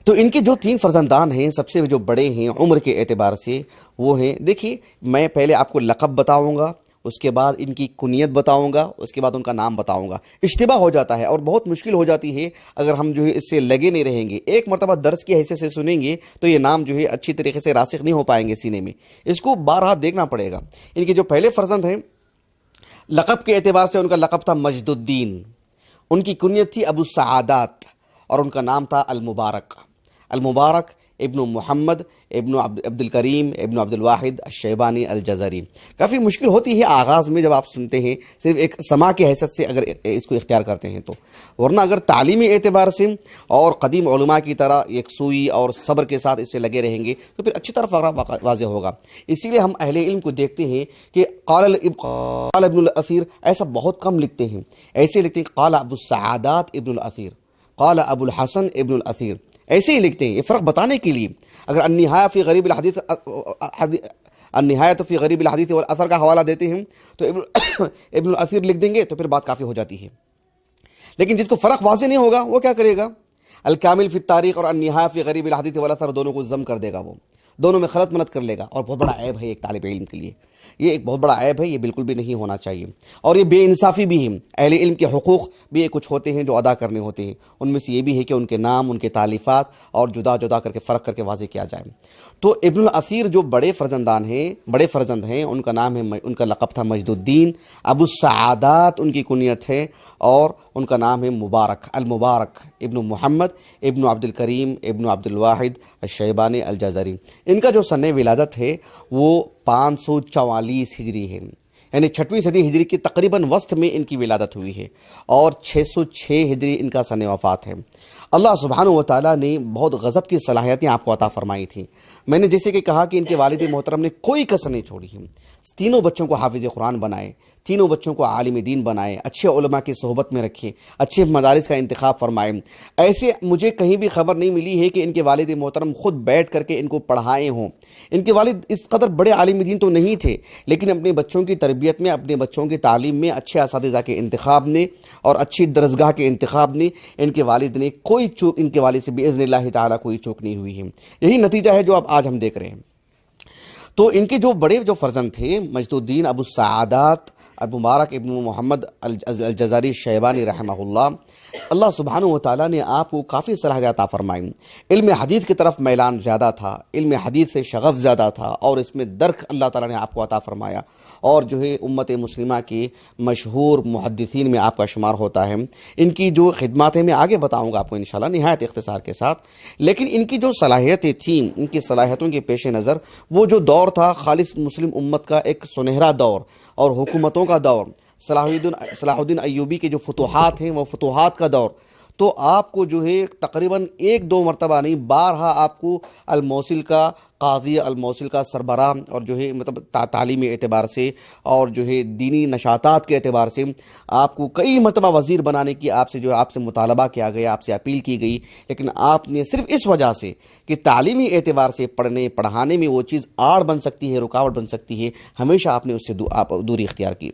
तो इनके जो तीन फर्जंदान हैं, सबसे जो बड़े हैं उम्र के एतबार से, वो हैं, देखिए मैं पहले आपको लक़ब बताऊंगा, उसके बाद इनकी कुनियत बताऊंगा, उसके बाद उनका नाम बताऊंगा। इश्तिबा हो जाता है और बहुत मुश्किल हो जाती है अगर हम जो है इससे लगे नहीं रहेंगे। एक मरतबा दर्स की हैसियत से सुनेंगे तो ये नाम जो है अच्छी तरीके से रासिख नहीं हो पाएंगे सीने में, इसको बारहा देखना पड़ेगा। इनके जो पहले फर्जंद हैं, लक़ब के एतबार से उनका लक़ब था मजदुद्दीन, उनकी कुनियत थी अबू सआदात और उनका नाम था अल मुबारक। अल मुबारक इब्न मोहम्मद इब्न अब्दुल करीम इब्न अब्दुल वाहिद अश-शैबानी अल जज़री। काफ़ी मुश्किल होती है आगाज़ में जब आप सुनते हैं, सिर्फ एक समा की हैसियत से अगर इसको इख्तियार करते हैं तो, वरना अगर तालीमी एतबार से और कदीम उलमा की तरह यकसुई और सब्र के साथ इससे लगे रहेंगे तो फिर अच्छी तरह वाज़ेह होगा। इसीलिए हम अहले इल्म को देखते हैं कि क़ाल इब्नुल असीर ऐसा बहुत कम लिखते हैं, ऐसे लिखते हैं क़ाल अबू सआदात इब्नुल असीर, क़ाल अबुल हसन इब्नुल असीर, ऐसे ही लिखते हैं। ये फ़र्क बताने के लिए अगर अन्निहाया फ़ी गरीब अल हदीस अन्निहाया तो फ़ी गरीब अल हदीस वल असर का हवाला देते हैं तो इब्नुल असीर लिख देंगे तो फिर बात काफ़ी हो जाती है। लेकिन जिसको फ़र्क वाज़ेह नहीं होगा वो क्या करेगा, अल कामिल फ़ी तारीख़ और अन्निहाया फ़ी गरीब अल हदीस वल असर दोनों को ज़म कर देगा, वो दोनों में खलत मलत कर लेगा। और बहुत बड़ा ऐब है एक तालिब इल्म के लिए, ये एक बहुत बड़ा ऐब है, ये बिल्कुल भी नहीं होना चाहिए। और ये बेइंसाफ़ी भी है। अहले इल्म के हुकूक़ भी कुछ होते हैं जो अदा करने होते हैं, उनमें से ये भी है कि उनके नाम, उनके तालीफ़ात और जुदा जुदा करके फ़र्क करके वाज़ेह किया जाए। तो इब्नुल असीर जो बड़े फ़र्जंदान हैं, बड़े फ़र्जंद हैं, उनका नाम है, उनका लक़ब था मजदुद्दीन, अबू सआदात उनकी कुनियत है और उनका नाम है मुबारक, अल मुबारक इब्न मोहम्मद इब्न अब्दुल करीम इब्न अब्दुल वाहिद अश-शैबानी अल जज़री। इनका जो सन विलादत है वो 544 हिजरी है, यानी 6वीं सदी हिजरी की तकरीबन वस्त में इनकी विलादत हुई है और 606 हिजरी इनका सन वफ़ात है। अल्लाह सुब्हानहू व तआला ने बहुत गज़ब की सलाहियतें आपको अता फरमाई थी। मैंने जैसे कि कहा कि इनके वालिद मोहतरम ने कोई कसर नहीं छोड़ी है, तीनों बच्चों को हाफिज़ कुरान बनाए, तीनों बच्चों को आलिम दीन बनाए, अच्छे उलमा की सोहबत में रखे, अच्छे मदारिस का इंतखाब फरमाए। ऐसे मुझे कहीं भी खबर नहीं मिली है कि इनके वालिद मोहतरम खुद बैठ करके इनको पढ़ाए हों। इनके वालिद इस कदर बड़े आलिम दीन तो नहीं थे, लेकिन अपने बच्चों की तरबियत में, अपने बच्चों की तालीम में, अच्छे असातिज़ा के इंतखाब ने और अच्छी दरसगाह के इंतखाब ने इनके वालिद ने कोई चूक, इनके वालिद से बिइज़्निल्लाह ताला कोई चूक नहीं हुई है। यही नतीजा है जो अब आज हम देख रहे हैं। तो इनके जो बड़े जो फर्जंद थे, मजदुद्दीन अबू सआदात अल मुबारक इब्न मोहम्मद अल जज़री शैबानी रहमहुल्लाह, अल्लाह सुब्हानहू व तआला ने आपको काफ़ी सलाहियत अता फरमाई। इल्म हदीस की तरफ मैलान ज़्यादा था, इल्म हदीस से शगफ़ ज़्यादा था और इसमें दर्क अल्लाह ताला ने आपको अता फरमाया और जो है उम्मत मुस्लिमा के मशहूर मुहद्दिसीन में आपका शुमार होता है। इनकी जो खिदमत है मैं आगे बताऊँगा आपको इंशाअल्लाह निहायत इख्तिसार के साथ। लेकिन इनकी जो सलाहियतें थीं, इनकी सलाहियतों के पेश नज़र वो जो दौर था खालिस मुस्लिम उम्मत का एक सुनहरा दौर और हुकूमतों का दौर, सलाहुद्दीन अय्यूबी के जो फतूहात हैं वो फतूहात का दौर, तो आपको जो है तकरीबन 1-2 मरतबा नहीं, बारहा आपको अल-मौसिल का काज़ी, अल-मौसिल का सरबराह और जो है मतलब तालीमी एतबार से और जो है दीनी नशातात के एतबार से आपको कई मरतबा वज़ीर बनाने की आपसे जो है आपसे मुतालबा किया गया, आपसे अपील की गई। लेकिन आपने सिर्फ इस वजह से कि तालीमी एतबार से पढ़ने पढ़ाने में वो चीज़ आड़ बन सकती है, रुकावट बन सकती है, हमेशा आपने उससे दूरी इख्तियार की।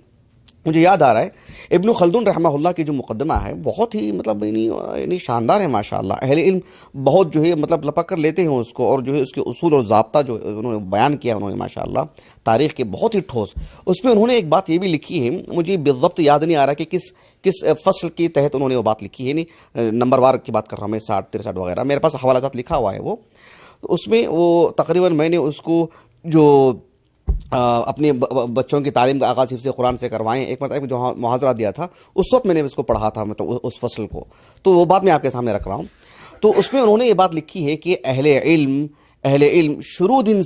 मुझे याद आ रहा है इब्न खल्दून रहमहुल्लाह की जो मुकदमा है बहुत ही मतलब यानी शानदार है माशाअल्लाह। अहले इल्म बहुत जो है मतलब लपक कर लेते हैं उसको और जो है उसके उसूल और ज़ाब्ता जो उन्होंने बयान किया उन्होंने माशाअल्लाह तारीख़ के बहुत ही ठोस। उसमें उन्होंने एक बात ये भी लिखी है, मुझे बिल्ज़ब्त याद नहीं आ रहा कि किस फसल के तहत उन्होंने वो बात लिखी है, नहीं नंबरवार की बात कर रहा हूँ मैं, 60-63 वगैरह मेरे पास हवाला जात लिखा हुआ है वो। उसमें वो तकरीबन मैंने उसको जो अपने बच्चों की तालीम का आगाज़ हिफ्ज़ कुरान से करवाएं, एक मतलब जो मुहाज़रा दिया था उस वक्त मैंने इसको पढ़ा था, मतलब उस फसल को, तो वो बात मैं आपके सामने रख रहा हूँ। तो उसमें उन्होंने ये बात लिखी है कि अहले इल्म शुरू दिन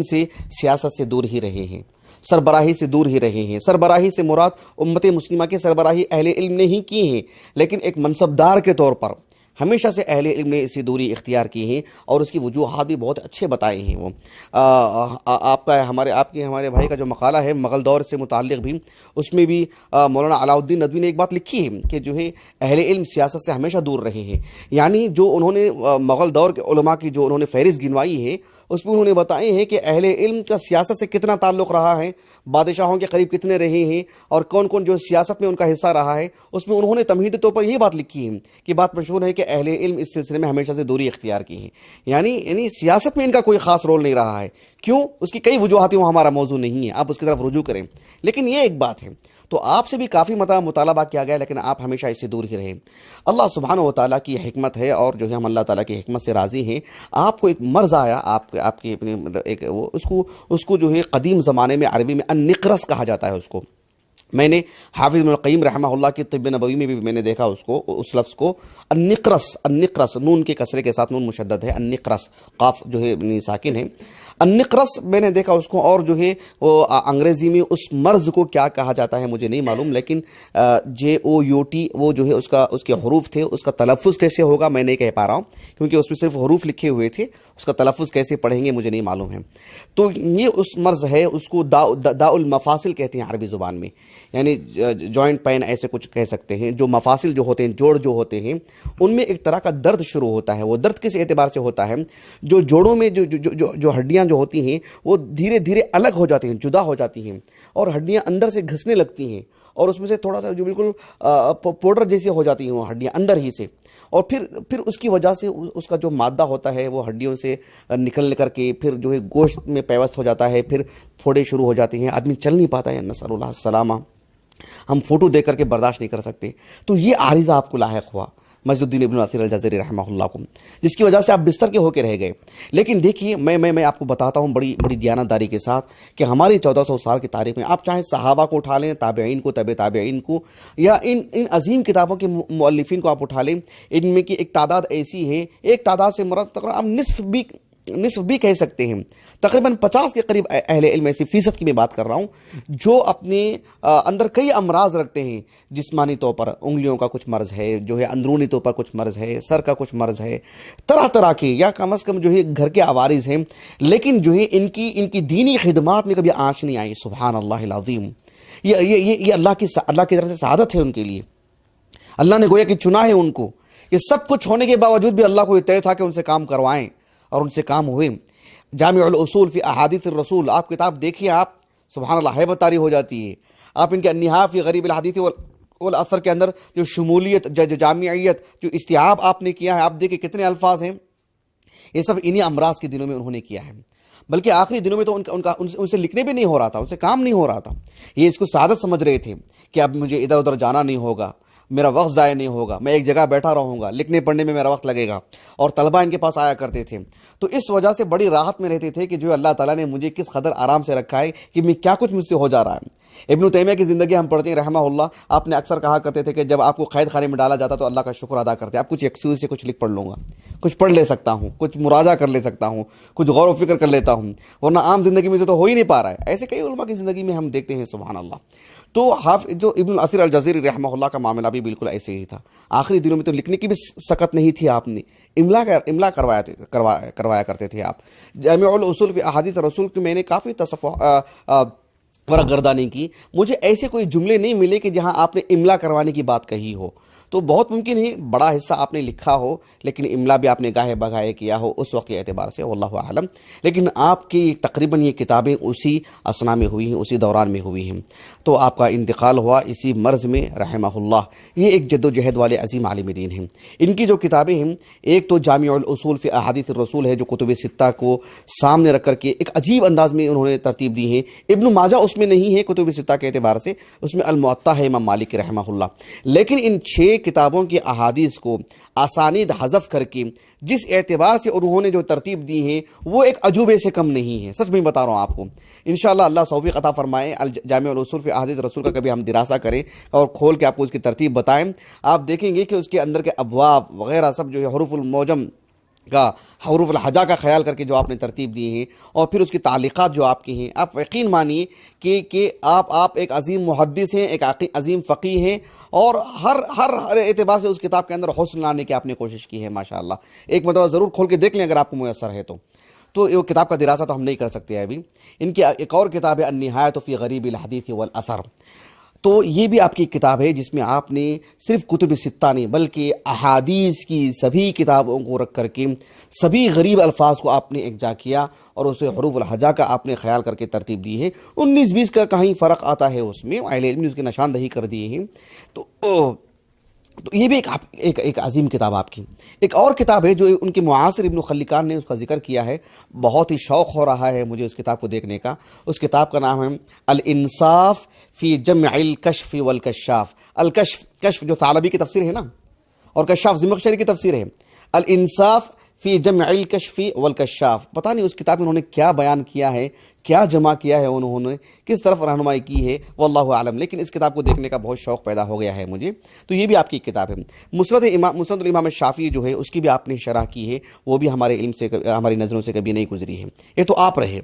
से सियासत से दूर ही रहे हैं, सरबराही से दूर ही रहे हैं। सरबराही से मुराद उम्मत मुस्लिमा की सरबराही अहले इल्म ने ही की है, लेकिन एक मनसबदार के तौर पर हमेशा से अहले इल्म ने इसी दूरी इख्तियार की है और उसकी वजूहात भी बहुत अच्छे बताए हैं। वो हमारे भाई का जो मकाला है मुग़ल दौर से मुताल्लिक़ भी, उसमें भी मौलाना अलाउद्दीन नदवी ने एक बात लिखी है कि जो है अहले इल्म सियासत से हमेशा दूर रहे हैं। यानी जो उन्होंने मुग़ल दौर के उलमा की जो उन्होंने फ़हरिस्त गिनवाई है उसमें उन्होंने बताए हैं कि अहले इल्म का सियासत से कितना ताल्लुक़ रहा है, बादशाहों के करीब कितने रहे हैं और कौन कौन जो सियासत में उनका हिस्सा रहा है। उसमें उन्होंने तमहीदी तौर पर यही बात लिखी है कि बात मशहूर है कि अहले इल्म इस सिलसिले में हमेशा से दूरी इख्तियार की है, यानी सियासत में इनका कोई ख़ास रोल नहीं रहा है। क्यों? उसकी कई वजूहात हैं, वो हमारा मौजू नहीं है, आप उसकी तरफ रुजू करें। लेकिन ये एक बात है, तो आपसे भी काफ़ी मुतालबा किया गया, लेकिन आप हमेशा इससे दूर ही रहे। अल्लाह सुब्हानहू व तआला की हिकमत है और जो है हम अल्लाह ताला की हिकमत से राज़ी हैं। आपको एक मर्ज़ आया, आपकी अपने एक वो उसको जो है क़दीम ज़माने में अरबी में अन्निक़रस कहा जाता है उसको। मैंने हाफिज़ इब्नुल क़य्यिम रहमहुल्लाह की तिब्ब नबवी में भी मैंने देखा उसको, उस लफ्ज़ को अन्निक़रस, नून के कसरे के साथ नून मुशद्दद है, अन्निक़रस, क़ाफ़ जो है साकिन है, अन्निक़रस मैंने देखा उसको। और जो है वो अंग्रेज़ी में उस मर्ज़ को क्या कहा जाता है मुझे नहीं मालूम, लेकिन JOUT वो जो है उसके हरूफ थे, उसका तलफ़्फ़ुज़ कैसे होगा मैं नहीं कह पा रहा हूँ, क्योंकि उसमें सिर्फ हरूफ लिखे हुए थे, उसका तलफ़्फ़ुज़ कैसे पढ़ेंगे मुझे नहीं मालूम है। तो ये उस मर्ज़ है, उसको दाउल मफ़ासिल कहते हैं अरबी ज़ुबान में, यानी जॉइंट पेन ऐसे कुछ कह सकते हैं। जो मफासिल जो होते हैं, जोड़ जो होते हैं, उनमें एक तरह का दर्द शुरू होता है। वो दर्द किस एतबार से होता है, जो जोड़ों में जो हड्डियाँ जो होती हैं वो धीरे धीरे अलग हो जाती हैं, जुदा हो जाती हैं, और हड्डियाँ अंदर से घिसने लगती हैं, और उसमें से थोड़ा सा जो बिल्कुल पाउडर जैसे हो जाती हैं वो हड्डियाँ अंदर ही से। और फिर उसकी वजह से उसका जो मादा होता है वो हड्डियों से निकल करके फिर जो है गोश्त में पैवस्त हो जाता है, फिर फोड़े शुरू हो जाते हैं, आदमी चल नहीं पाता है, नसअल्लाह सलामा। हम फोटो देख करके बर्दाश्त नहीं कर सकते। तो ये आरिज़ा आपको लाहिक हुआ मजदुद्दीन इब्न नासिर अल जज़री रहमहुल्लाह को, जिसकी वजह से आप बिस्तर के होके रह गए। लेकिन देखिए मैं आपको बताता हूँ बड़ी बड़ी दयानतदारी के साथ कि हमारी 1400 साल की तारीख़ में आप चाहे सहाबा को उठा लें, ताबईन को, तबे ताबईन को, या इन अजीम किताबों के मुअल्लिफीन को आप उठा लें, इनमें की एक तादाद ऐसी है, एक तादाद से मरद तकरीबन आप निस्फ भी कह सकते हैं, तकरीबन 50 के करीब अहले इल्म ऐसी फ़ीसद की मैं बात कर रहा हूँ, जो अपने अंदर कई अमराज रखते हैं। जिस्मानी तौर पर उंगलियों का कुछ मर्ज़ है, जो है अंदरूनी तौर पर कुछ मर्ज़ है, सर का कुछ मर्ज़ है, तरह तरह के, या कम अज़ कम जो है घर के आवारिज़ हैं, लेकिन जो है इनकी दीनी खिदमात में कभी आँच नहीं आई। सुभान अल्लाहिल अज़ीम। ये अल्लाह की तरफ से सआदत है उनके लिए। अल्लाह ने गोया कि चुना है उनको। ये सब कुछ होने के बावजूद भी अल्लाह को ये तय था कि उनसे काम करवाएं, और उनसे काम हुए। जामिउल उसूल फ़ी अहादीस रसूल, आप किताब देखिए, आप सुभान अल्लाह हैबत तारी हो जाती है। आप इनके अन्निहा फ़ी गरीब अल हदीस वल असर के अंदर जो शुमूलियत, जामियत, जो इस्तिआब आपने किया है, आप देखिए कितने अल्फाज हैं। ये सब इन्हीं अमराज के दिनों में उन्होंने किया है, बल्कि आखिरी दिनों में तो उनसे लिखने भी नहीं हो रहा था, उनसे काम नहीं हो रहा था। ये इसको सादत समझ रहे थे कि अब मुझे इधर उधर जाना नहीं होगा, मेरा वक्त ज़ाया नहीं होगा, मैं एक जगह बैठा रहूँगा, लिखने पढ़ने में मेरा वक्त लगेगा। और तलबा इनके पास आया करते थे, तो इस वजह से बड़ी राहत में रहते थे कि जो अल्लाह ताला ने मुझे किस कदर आराम से रखा है कि मैं क्या कुछ मुझसे हो जा रहा है। इब्न तैमिया की ज़िंदगी हम पढ़ते हैं रहमहुल्लाह, आपने अक्सर कहा करते थे कि जब आपको कैद खाने में डाला जाता तो अल्लाह का शुक्र अदा करते, आप कुछ एक्सक्यूज़ से कुछ लिख पढ़ लूँगा, कुछ पढ़ ले सकता हूँ, कुछ मुराजा कर ले सकता हूँ, कुछ गौर व फिक्र कर लेता हूँ, वरना आम जिंदगी में से तो हो ही नहीं पा रहा है। ऐसे कई उलमा की ज़िंदगी में हम देखते हैं, सुभान अल्लाह। तो जो इब्न नासिर अल जज़री रहमहुल्लाह का मामला भी बिल्कुल ऐसे ही था। आखिरी दिनों में तो लिखने की भी सकत नहीं थी, आपने इमला करवाया करते थे आप। जामिउल उसूल फ़ी अहादीस रसूल की मैंने काफ़ी वरगर्दानी की, मुझे ऐसे कोई जुमले नहीं मिले कि जहां आपने इमला करवाने की बात कही हो। तो बहुत मुमकिन है बड़ा हिस्सा आपने लिखा हो, लेकिन इमला भी आपने गाहे बगाहे किया हो उस वक्त के एतबार से, वल्लाहु आलम। लेकिन आपकी तकरीबन ये किताबें उसी असना में हुई हैं, उसी दौरान में हुई हैं। तो आपका इंतकाल हुआ इसी मर्ज़ में रहमहुल्लाह। ये एक जद्दोजहद वाले अजीम आलिम दीन हैं। इनकी जो किताबें हैं, एक तो जामिउल उसूल फ़ी अहादीस रसूल है, जो कुतुब सित्ता को सामने रख करके एक अजीब अंदाज में उन्होंने तरतीब दी है। इब्न माजा उसमें नहीं है कुतुब सित्ता के एतबार से, उसमें अल मुअत्ता है इमाम मालिक रहमहुल्लाह। लेकिन इन 6 किताबों की अहादीस को आसानीद हज़फ करके जिस एतबार से उन्होंने जो तरतीब दी है वो एक अजूबे से कम नहीं है। सच में बता रहा हूँ आपको, इंशाअल्लाह अल्लाह तौफीक अता फरमाए, अल जामिउल उसूल फ़ी अहादीस रसूल का कभी हम दिरासा करें और खोल के आपको उसकी तरतीब बताएं। आप देखेंगे कि उसके अंदर के अबवाब वगैरह सब जो है हरूफुल मौजम का, हरूफुल हजा का ख्याल करके जो आपने तरतीब दी है, और फिर उसकी तालीक़ात जो आपकी हैं, आप यकीन मानिए कि आप एक अजीम मुहद्दिस हैं, एक अजीम फ़क़ीह हैं, और हर एतबार से उस किताब के अंदर हुस्न लाने की आपने कोशिश की है माशाअल्लाह। एक मतलब ज़रूर खोल के देख लें अगर आपको मुयस्सर है तो वो किताब का दिरासा तो हम नहीं कर सकते अभी। इनकी एक और किताब है अन्निहायत फ़ी गरीब अल हदीस वल असर। तो ये भी आपकी किताब है जिसमें आपने सिर्फ कुतुब सित्ता नहीं बल्कि अहादीस की सभी किताबों को रख करके सभी गरीब अल्फाज को आपने एकजा किया और उसे हरूफ हजा का आपने ख्याल करके तरतीब दी है। 19-20 का कहीं फ़र्क आता है उसमें, अहले इल्म ने उसकी निशानदही कर दिए हैं। तो ये भी एक अजीम किताब आपकी। एक और किताब है जो उनके मुआसिर इब्न खल्लिकान ने उसका जिक्र किया है, बहुत ही शौक़ हो रहा है मुझे उस किताब को देखने का। उस किताब का नाम है अल इंसाफ फ़ी जम्अल कश्फ वल कश्शाफ। अल कश्फ, कश्फ जो सालबी की तफसीर है ना, और कश्शाफ ज़मख़शरी की तफसीर है। अल इंसाफ फ़ी जम्अल कश्फ़ी वल कश्शाफ। पता नहीं उस किताब में उन्होंने क्या बयान किया है, क्या जमा किया है, उन्होंने किस तरफ रहनुमाई की है, वल्लाहु आलम। लेकिन इस किताब को देखने का बहुत शौक़ पैदा हो गया है मुझे। तो ये भी आपकी किताब है। मुस्नद इमाम शाफ़ी जो है उसकी भी आपने शरह की है, वो भी हमारे इल्म से, हमारी नज़रों से कभी नहीं गुजरी है। ये तो आप रहे।